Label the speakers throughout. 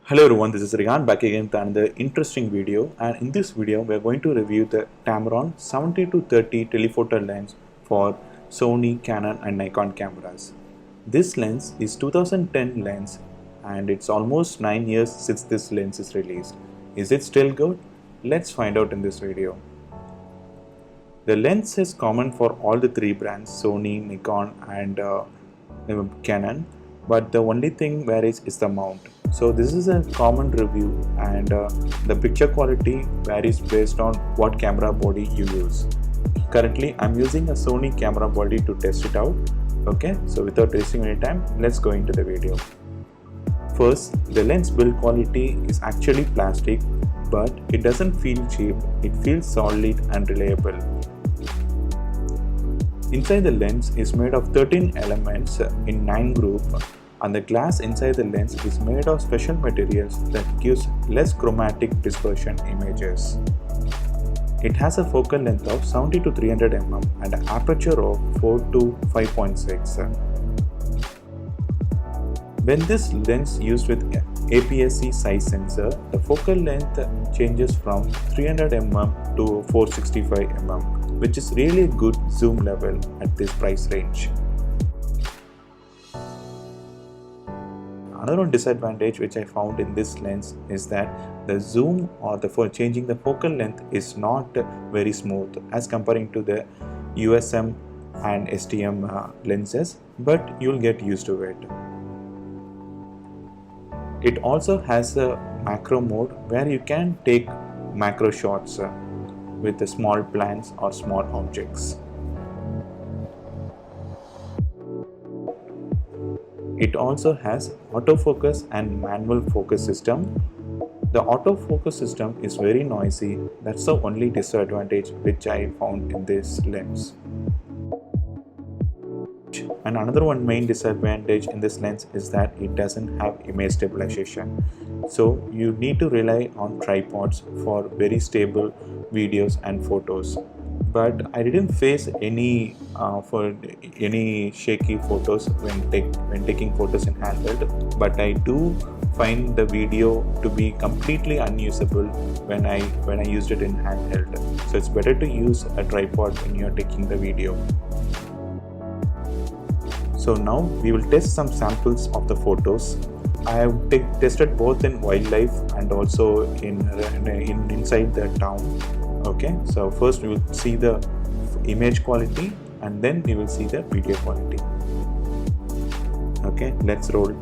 Speaker 1: Hello everyone, this is Rehan back again with another interesting video, and in this video we are going to review the Tamron 70-30 telephoto lens for Sony, Canon and Nikon cameras. This lens is 2010 lens and it's almost 9 years since this lens is released. Is it still good? Let's find out in this video. The lens is common for all the three brands Sony, Nikon and Canon, but the only thing varies is the mount. So this is a common review, and the picture quality varies based on what camera body you use. Currently I'm using a Sony camera body to test it out. Okay, so without wasting any time, let's go into the video. First, the lens build quality is actually plastic, but it doesn't feel cheap, it feels solid and reliable. Inside the lens is made of 13 elements in 9 groups, and the glass inside the lens is made of special materials that gives less chromatic dispersion images. It has a focal length of 70 to 300 mm and an aperture of 4 to 5.6. When this lens used with APS-C size sensor, the focal length changes from 300 mm to 465 mm, which is really a good zoom level at this price range. Another disadvantage which I found in this lens is that the zoom or for changing the focal length is not very smooth as comparing to the USM and STM lenses, but you'll get used to it. It also has a macro mode where you can take macro shots with the small plants or small objects. It also has autofocus and manual focus system. The autofocus system is very noisy. That's the only disadvantage which I found in this lens. And another one main disadvantage in this lens is that it doesn't have image stabilization. So you need to rely on tripods for very stable videos and photos. But I didn't face any shaky photos when taking photos in handheld. But I do find the video to be completely unusable when I used it in handheld. So it's better to use a tripod when you're taking the video. So now we will test some samples of the photos. I have tested both in wildlife and also in inside the town. Okay, so first we will see the image quality and then we will see the video quality. Okay, let's roll.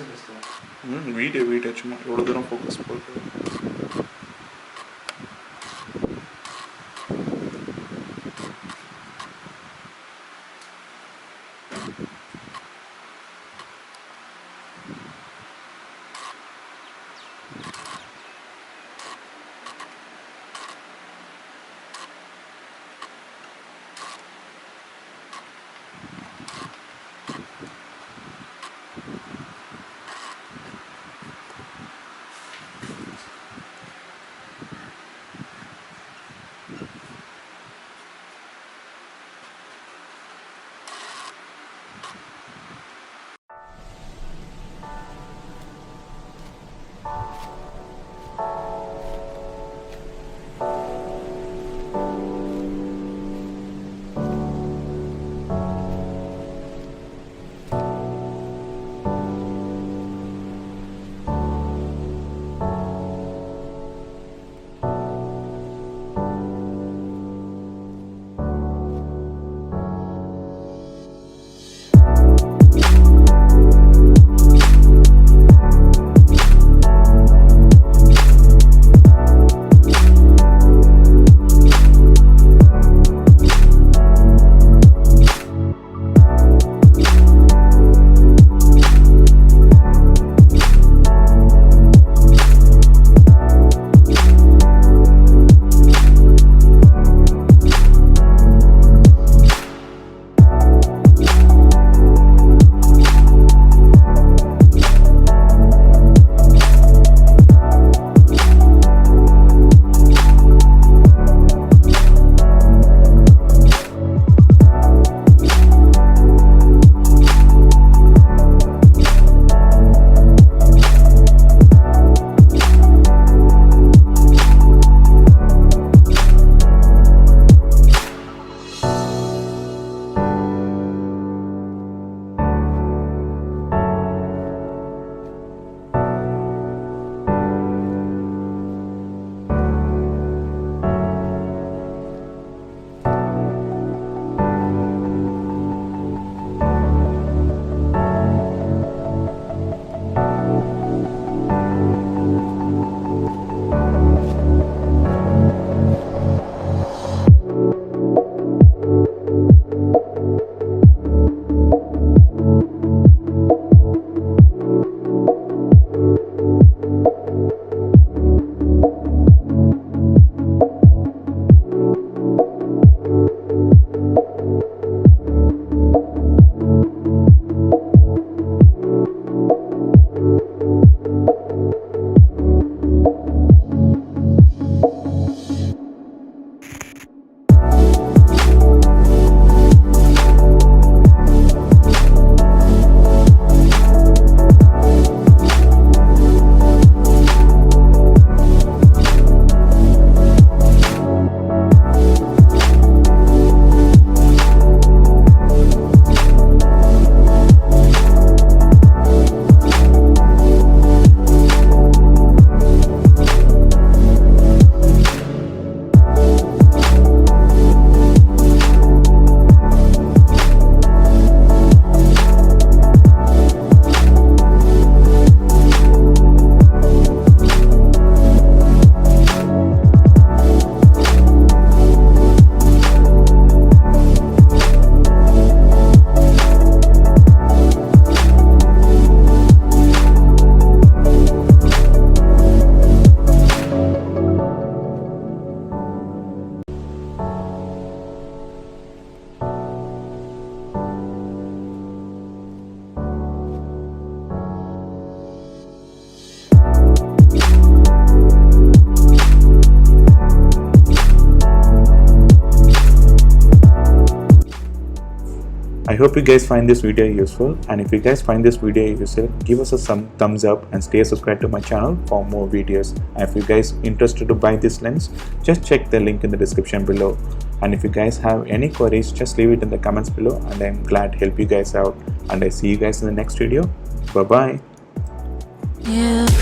Speaker 1: Video சும்மா எவ்வளோ தூரம் focus போகுது. I hope you guys find this video useful, and if you guys find this video useful, give us some thumbs up and stay subscribed to my channel for more videos. And if you guys interested to buy this lens, just check the link in the description below. And if you guys have any queries, just leave it in the comments below, and I'm glad to help you guys out. And I see you guys in the next video. Bye bye.
Speaker 2: Yeah.